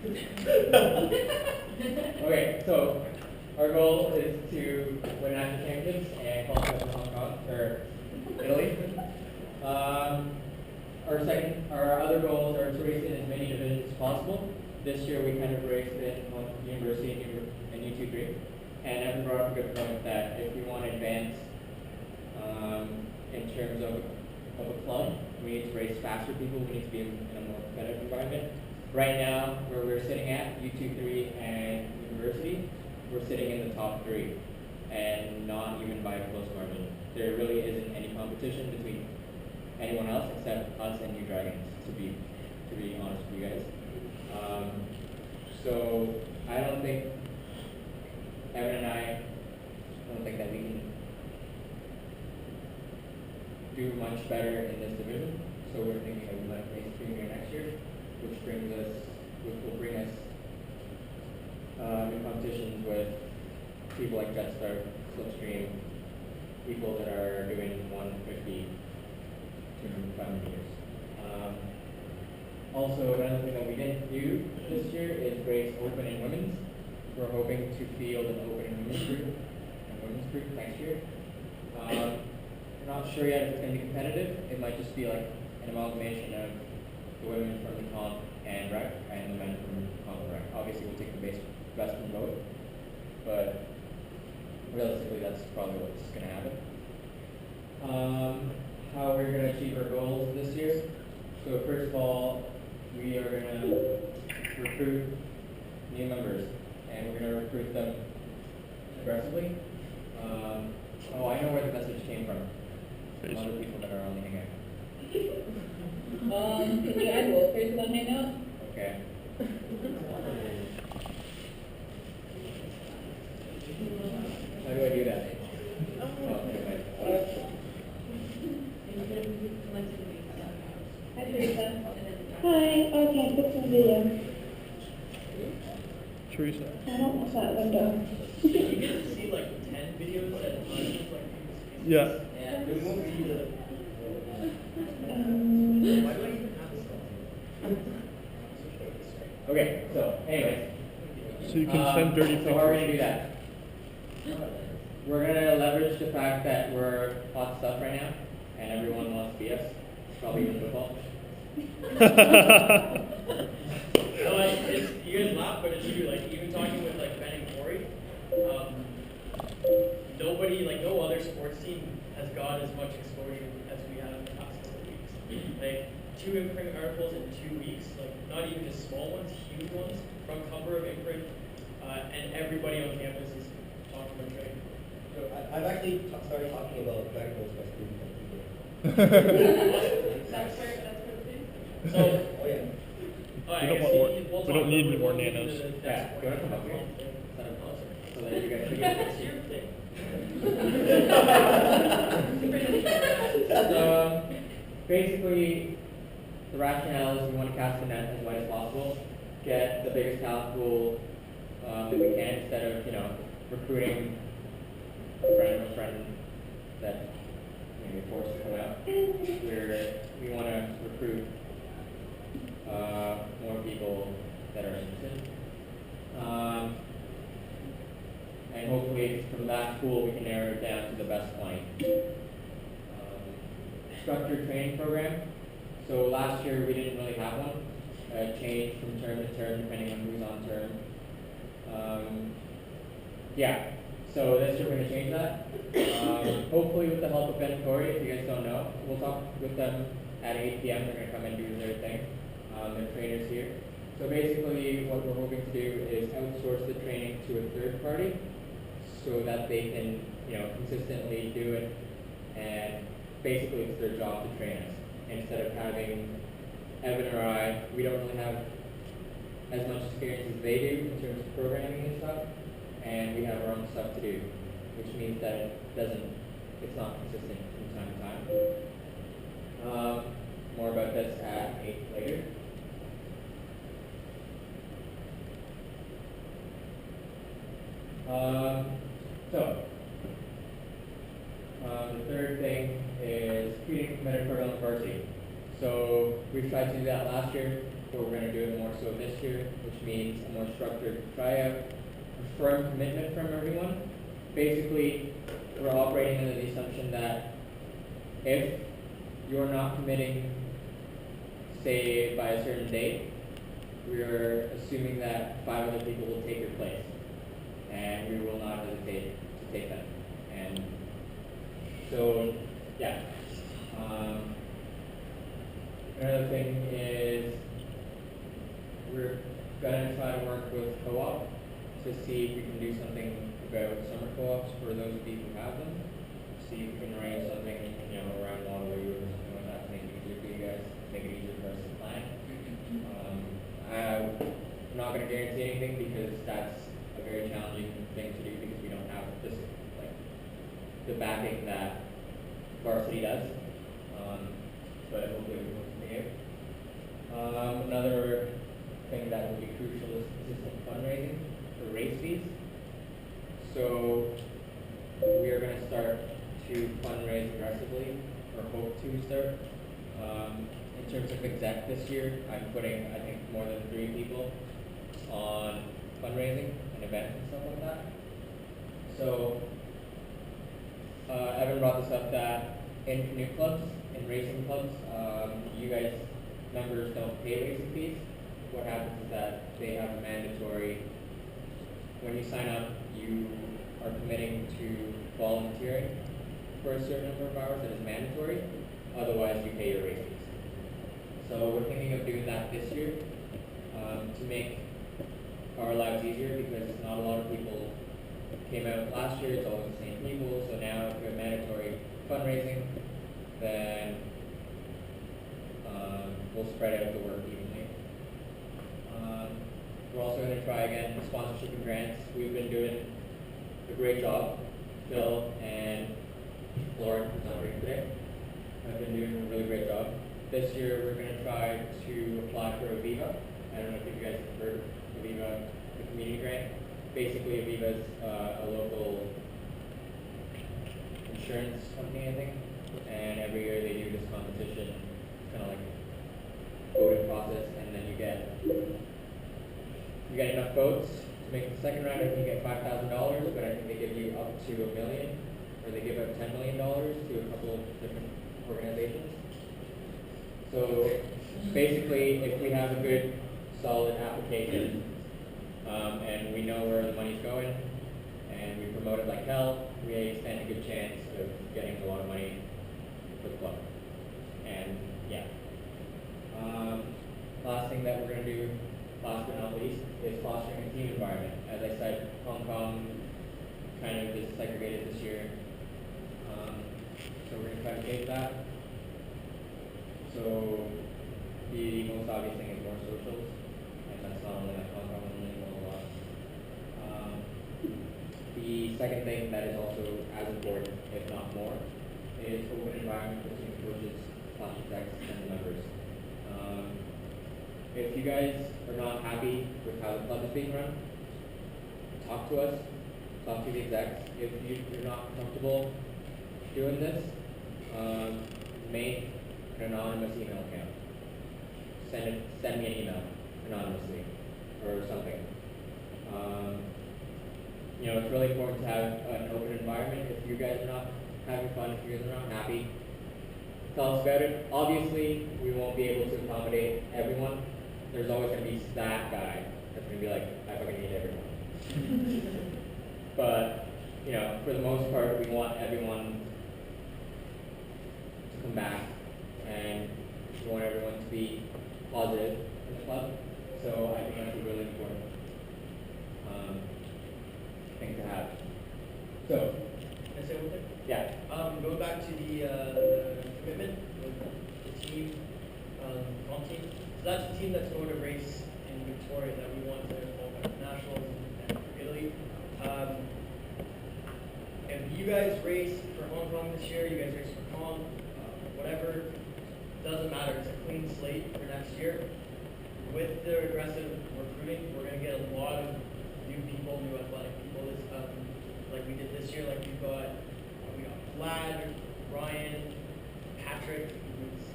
Okay, so our goal is to win national championships and qualify for Hong Kong or Italy. Our other goals are to race in as many divisions as possible. This year we kind of raced in university and U23, and Evan brought up a good point that if we want to advance in terms of a club, we need to race faster people. We need to be in a more competitive environment. Right now, where we're sitting at U23 and university, we're sitting in the top three, and not even by a close margin. There really isn't any competition between anyone else except us and New Dragons. To be honest with you guys. So I don't think Evan and I don't think that we can do much better in this division. So we're thinking that we might race junior next year, which will bring us in competitions with people like Jetstar, Slipstream, people that are doing 150, 200 meters. Also, another thing that we didn't do this year is race open and women's. We're hoping to field an open and women's group next year. We're not sure yet if it's going to be competitive. It might just be like an amalgamation of the women from the comp and rec and the men from comp and rec. Obviously, we'll take the best from both, but realistically, that's probably what's going to happen. How we're going to achieve our goals this year. So first of all, we are going to recruit new members, and we're going to recruit them aggressively. I know where the message came from. A lot of people that are on the hangout. Yeah, we'll face on hangout. Okay. How do I do that? Hi, Teresa. Hi, okay, put some video. Teresa. I don't want that window. You get to see like 10 videos at a time, just like Yeah. yeah, it won't be the. Why do I even have this? Okay, so anyway. So you can send dirty So how are we pictures. going to do that? We're going to leverage the fact that we're hot stuff right now, and everyone wants to be us, probably even football. No, you guys laugh, but it's true. Like even talking with like Ben and Corey, nobody, like no other sports team has got as much exposure as we have in the past couple of weeks. Like 2 Imprint articles in 2 weeks, like not even just small ones, huge ones from cover of Imprint, and everybody on campus is talking about training. So I've actually started talking about Dragon Ball by students. That's where the thing. So, Oh yeah. I We don't guess want more- we'll we talk don't need about any more we'll get nanos. into the Yeah, next you want to come up one. here? Set up closer, so that you guys can That's your thing. basically, the rationale is we want to cast the net as wide as possible, get the biggest talent pool that we can, instead of, recruiting a friend that maybe forced to come out. We want to recruit more people that are interested. And hopefully from that pool we can narrow it down to the best 20. Structured training program. So last year we didn't really have one. It changed from term to term depending on who's on term. So this year we're going to change that. Hopefully with the help of Ben and Corey, if you guys don't know. We'll talk with them at 8 p.m. They're going to come and do their thing. They're trainers here. So basically what we're hoping to do is outsource the training to a third party so that they can, consistently do it, and basically it's their job to train us. Instead of having Evan or I, we don't really have as much experience as they do in terms of programming and stuff, and we have our own stuff to do, which means that it's not consistent from time to time. More about this at 8 later. The third thing is creating a competitive program on varsity. So we've tried to do that last year, but we're going to do it more so this year, which which means a more structured tryout, a firm commitment from everyone. Basically, we're operating under the assumption that if you're not committing, say, by a certain date, we're assuming that 5 other people will take your place, and we will not hesitate to take them. And so, yeah. Another thing is we're gonna try to work with co-op to see if we can do something about summer co-ops for those of you who have them. See if we can arrange something, around Waterloo or something like that to make it easier for you guys, make it easier for us to plan. I'm not gonna guarantee anything because that's a very challenging thing to do because we don't have this the backing that varsity does. But hopefully we will continue. Another thing that will be crucial is consistent fundraising for race fees. So we are going to start to fundraise aggressively, or hope to start. In terms of exec this year, I'm putting, I think, more than 3 people on fundraising and events and stuff like that. So Evan brought this up that in canoe clubs, in racing clubs, you guys, members don't pay racing fees. What happens is that they have a mandatory, when you sign up, you are committing to volunteering for a certain number of hours that is mandatory, otherwise you pay your race fees. So we're thinking of doing that this year to make our lives easier because not a lot of people came out last year, it's always the same people, so now if we have mandatory fundraising, then we'll spread out the work evenly. We're also going to try again sponsorship and grants. We've been doing a great job. Phil and Lauren, who's not here today, have been doing a really great job. This year we're going to try to apply for Aviva. I don't know if you guys have heard of Aviva, the community grant. Basically, Aviva is a local insurance company, I think, and every year they do this competition, kind of like voting process, and then you get enough votes to make the second round. I think you get $5,000, but I think they give you up to $1 million, or they give up $10 million to a couple of different organizations. So basically, if we have a good, solid application, and we know where the money's going, and we promote it like hell, we stand a good chance of getting a lot of money for the club. And yeah. Last thing that we're going to do, last but not least, is fostering a team environment. As I said, Hong Kong kind of is segregated this year. So we're going to try to change that. So the most obvious thing is more socials, and that's not only at Hong Kong, only a lot. The second thing that is also as important, if not more, is open environment between coaches, class execs, and the members. If you guys are not happy with how the club is being run, talk to us, talk to the execs. If you're not comfortable doing this, make an anonymous email account. Send me an email anonymously or something. It's really important to have an open environment. If you guys are not having fun, if you guys are not happy, tell us about it. Obviously, we won't be able to accommodate everyone. There's always going to be that guy that's going to be like, I fucking need everyone. But, for the most part, we want everyone to come back, and we want everyone to be positive in the club. So I think that's a really important thing to have. So, Can I say one thing? yeah. Going back to the commitment with the team, comp team. So that's the team that's going to race in Victoria that we want to qualify for nationals and for Italy. If you guys race for Hong Kong this year, you guys race for Kong, whatever, doesn't matter. It's a clean slate for next year. With the aggressive recruiting, we're going to get a lot of new people, new athletic people. Like we did this year. Like we got Vlad, Ryan, Patrick, who's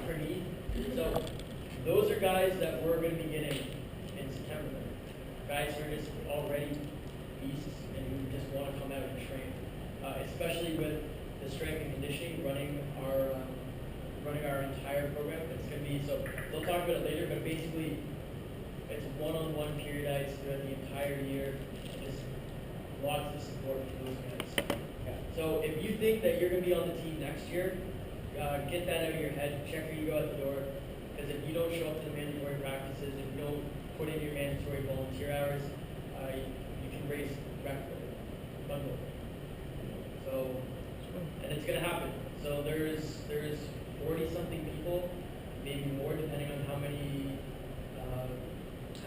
Praneeth. So those are guys that we're going to be getting in September. Guys who are just already beasts and who just want to come out and train, especially with the strength and conditioning running our entire program. It's going to be, so they'll talk about it later, but basically it's one-on-one periodites throughout the entire year. Just lots of support for those guys. So if you think that you're going to be on the team next year, get that out of your head. Check who you go out the door. Because if you don't show up to the mandatory practices, if you don't put in your mandatory volunteer hours, you can race record bundle. So, and it's going to happen. So there's 40-something people, maybe more, depending on how many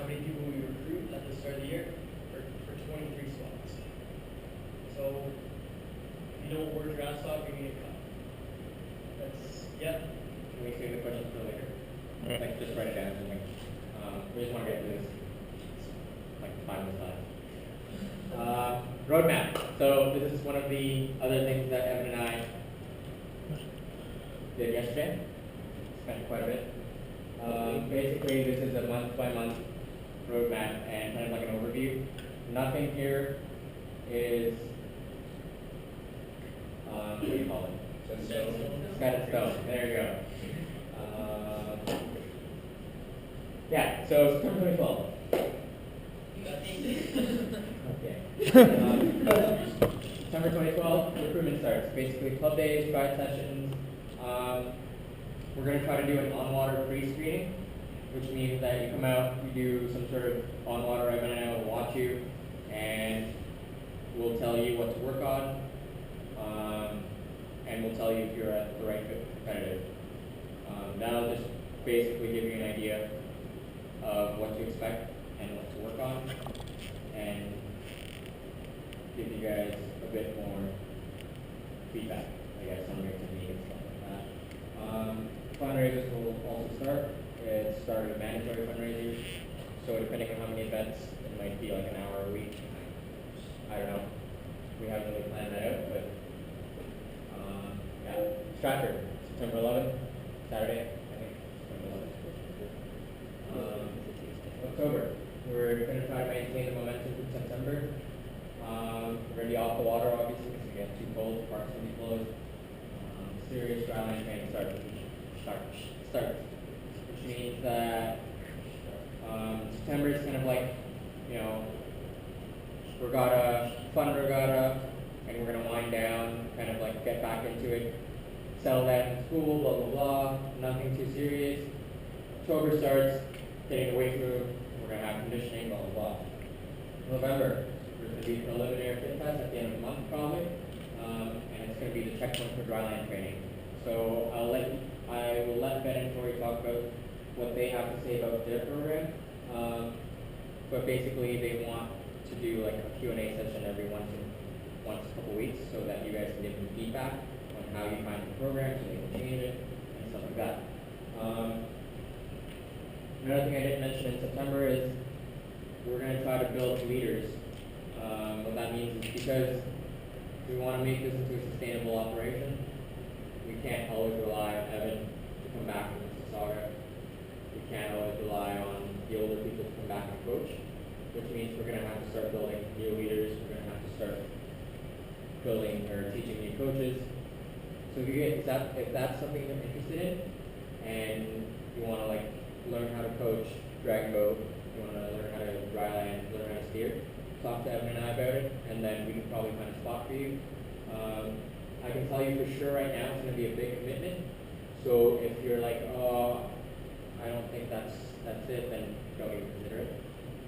people we recruit at the start of the year for 23 spots. So if you don't work your ass off, you're going to get cut. That's, yep. Can we save the questions for later? Alright. Like, just write it down or something. We just want to get through this, like, 5 minutes time. Roadmap. So this is one of the other things that Evan and I did yesterday. Spent quite a bit. Basically, this is a month-by-month roadmap and kind of like an overview. Nothing here is, what do you call it? Set in stone. There you go. Yeah, so September 2012. Okay. September 2012, recruitment starts. Basically, club days, pride sessions. We're going to try to do an on-water pre-screening, which means that you come out, we do some sort of on-water M&A, we'll watch you, and we'll tell you what to work on, and we'll tell you if you're at the right fit competitive. That'll just basically give you an idea of what to expect and what to work on, and give you guys a bit more feedback, I guess, on your technique and stuff like that. Fundraisers will also start. It started with mandatory fundraisers, so depending on how many events, it might be like an hour a week. I don't know. We haven't really planned that out, but yeah. Stratford, September 11th, Saturday, I think. September 11th. October, we're going to try to maintain the momentum through September. We're going to be off the water, obviously, because it gets too cold, parks will be closed. Serious dryland training starts, which means that September is kind of like, you know, fun regatta, and we're going to wind down, kind of like get back into it, settle down in school, blah, blah, blah, nothing too serious. October starts, getting the weight room, we're going to have conditioning, blah, blah, blah. November, there's going to be preliminary fit test at the end of the month, probably, and it's going to be the checkpoint for dryland training. So I will let Ben and Tori talk about what they have to say about their program. But basically, they want to do like a Q&A session every once a couple weeks, so that you guys can give them feedback on how you find the program, so they can change it and stuff like that. Another thing I didn't mention in September is we're going to try to build leaders. What that means is because we want to make this into a sustainable operation, we can't always rely on Evan to come back from Mississauga. We can't always rely on the older people to come back and coach, which means we're going to have to start building new leaders. We're going to have to start building or teaching new coaches. So if that's something you're interested in, and you want to like learn how to coach drag boat, you want to learn how to dryland, learn how to steer, talk to Evan and I about it, and then we can probably find a spot for you. I can tell you for sure right now it's going to be a big commitment. So if you're like, oh, I don't think that's it, then don't even consider it,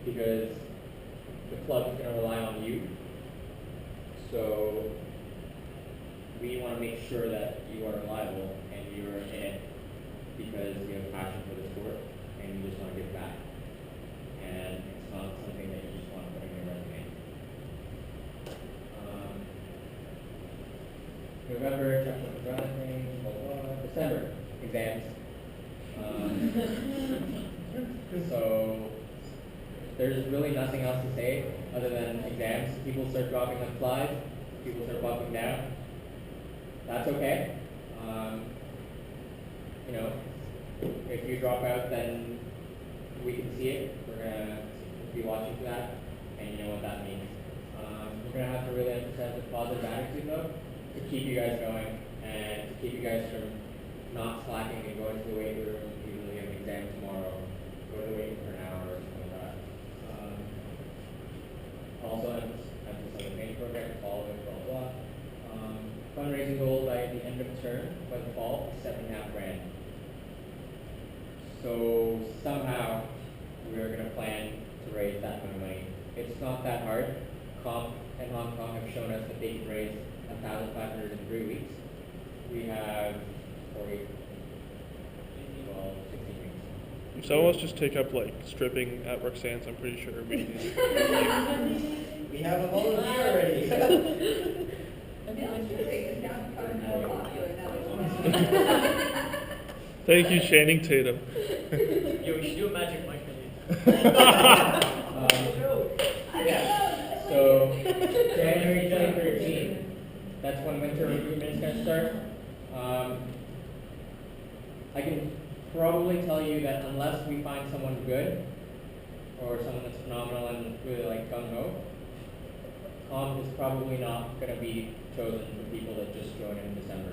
because the club is going to rely on you. So we want to make sure that you are reliable and you're in it because you have passion for the sport and you just want to give back. And it's not something that you just want to put in your resume. November, checkpoint for dryland training, blah, blah, blah. December, exams. So there's really nothing else to say other than exams. People start dropping like flies. People start bumping down. That's okay. You know, If you drop out, then we can see it. We're gonna be watching for that, and you know what that means. We're gonna have to really emphasize the positive attitude though, to keep you guys going and to keep you guys from not slacking and going to the weight room, even though you have an exam tomorrow. Go to the weight room for an hour or something like that. Also, emphasis on the training program, follow it, blah blah. Fundraising goal by the end of term, by the fall, $7,500. So somehow we are going to plan to raise that kind of money. It's not that hard. Comp and Hong Kong have shown us that they can raise $1,500 in 3 weeks. We have 40, 12, 16 weeks. If some of us just take up like stripping at Roxanne's, I'm pretty sure we can. We have a volunteer already. Thank you, Channing Tatum. Yo, we should do a magic mic release. Yeah. So January 2013, that's when winter recruitment is going to start. I can probably tell you that unless we find someone good or someone that's phenomenal and really like gung ho, comp is probably not going to be chosen for people that just joined in December.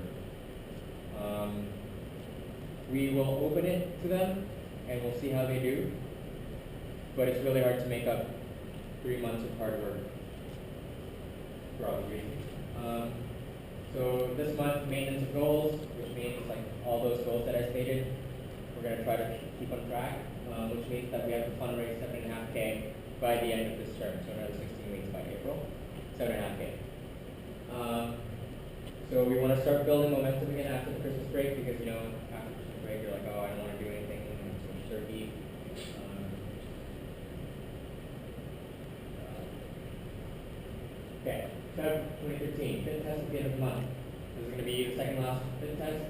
We will open it to them and we'll see how they do, but it's really hard to make up 3 months of hard work for all of you. So this month, maintenance of goals, which means like all those goals that I stated, we're going to try to keep on track, which means that we have to fundraise $7.5K by the end of this term, so another 16 weeks by April, $7.5K. So we want to start building momentum again after the Christmas break because, you know, after Christmas break, you're like, oh, I don't want to do anything, I'm so much turkey. Okay, Feb 2015, fit test at the end of the month. This is going to be the second last fit test.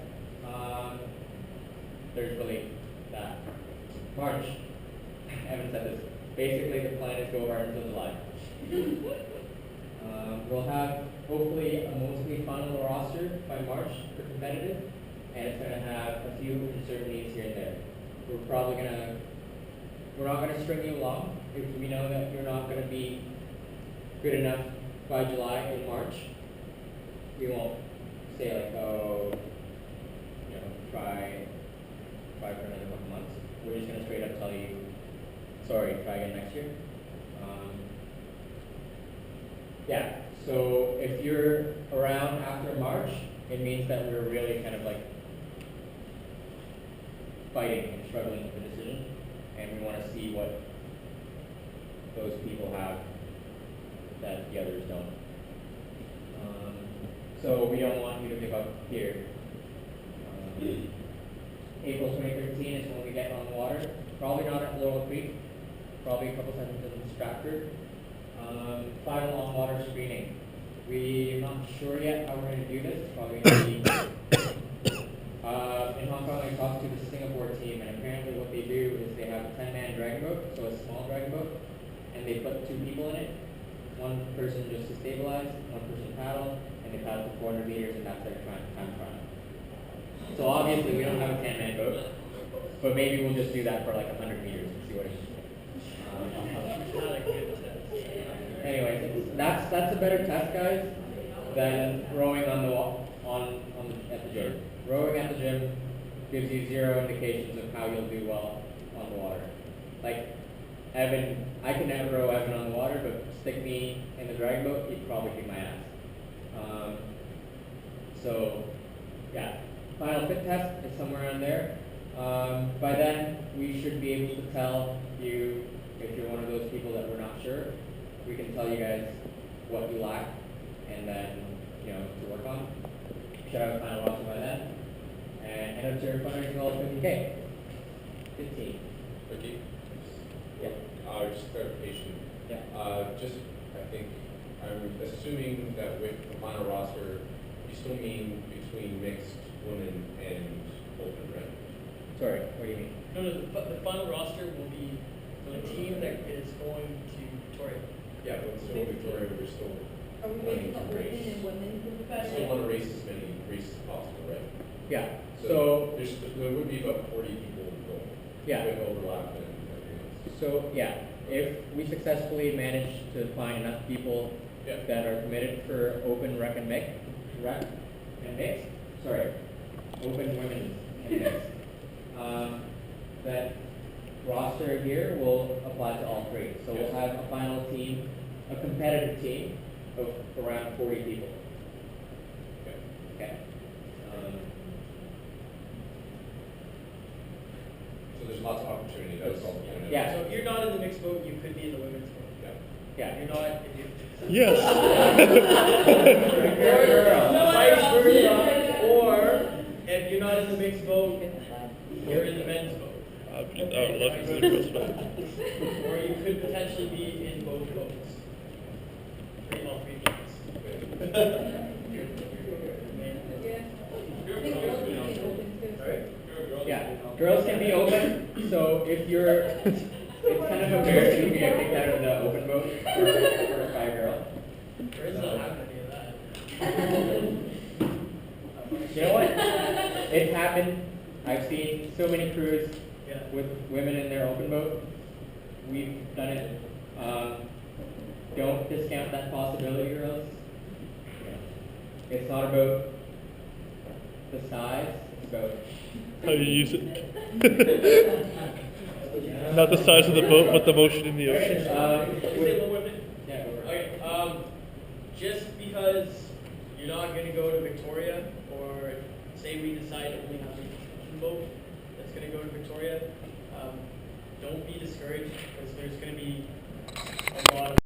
There's really that. March, Evan said this. Basically, the plan is go hard until July. We'll have hopefully a mostly final roster by March for competitive, and it's going to have a few uncertainties here and there. We're not going to string you along if we know that you're not going to be good enough by July and March. We won't say like, oh, you know, try for another couple months. We're just going to straight up tell you, sorry, try again next year. Yeah, so if you're around after March, it means that we're really kind of like fighting and struggling with the decision, and we want to see what those people have that the others don't. So we don't want you to give up here. April 2013 is when we get on the water. Probably not at Laurel Creek, probably a couple times in Stratford. Final on water screening. We're not sure yet how we're going to do this. It's probably going to be in Hong Kong. I talked to the Singapore team, and apparently what they do is they have a 10-man dragon boat, so a small dragon boat, and they put 2 people in it. One person just to stabilize, one person paddle, and they paddle for 400 meters, and that's their time trial. So obviously we don't have a 10-man boat, but maybe we'll just do that for like 100 meters and see what it is. Anyway, that's a better test, guys, than rowing on the at the gym. Rowing at the gym gives you 0 indications of how you'll do well on the water. Like Evan, I can never row Evan on the water, but stick me in the dragon boat, he'd probably kick my ass. So yeah, final fit test is somewhere around there. By then, we should be able to tell you if you're one of those people that we're not sure. We can tell you guys what you lack, and then, you know, to work on. Should have a final roster by then. And end of term fundraising goal is 50K. 15. 50? Yeah. Just clarification. Yeah. I think, I'm assuming that with the final roster, you still mean between mixed women and open, right? Sorry, what do you mean? No, the final roster will be the team that is going to Victoria. Yeah, but still Victoria, we're still Are we wanting making up to women race. and women in the We still want to race as many races as possible, right? Yeah. So there would be about 40 people Yeah. with overlap and everything else. So, yeah, if we successfully manage to find enough people Yeah. that are committed for open rec and mix, open women and mix, that roster here will apply to all three. So we'll have a final team, a competitive team of around 40 people. Okay. Okay. So there's lots of opportunity, that's all. kind of- Yeah. So if you're not in the mixed boat, you could be in the women's boat. Yeah. Yeah. If you're not, if you. Yes. You're a girl. Vice versa, or if you're not in the mixed boat, you're in the men's boat. I would love to see the girls vote. Or you could potentially be in both boats. All three teams. Yeah, girls can be open, so if you're, it's kind of embarrassing to be a kicked out of the open boat for a girl. Where's not having any of that? You know what? It's happened. I've seen so many crews Yeah. with women in their open boat. We've done it. Don't discount that possibility, girls. It's not about the size, it's about How you use it. Not the size of the boat, but the motion in the ocean. Can I say one more thing? yeah, go for it. Okay, just because you're not gonna go to Victoria, or say we decide to only have a boat that's gonna go to Victoria, don't be discouraged, because there's gonna be a lot of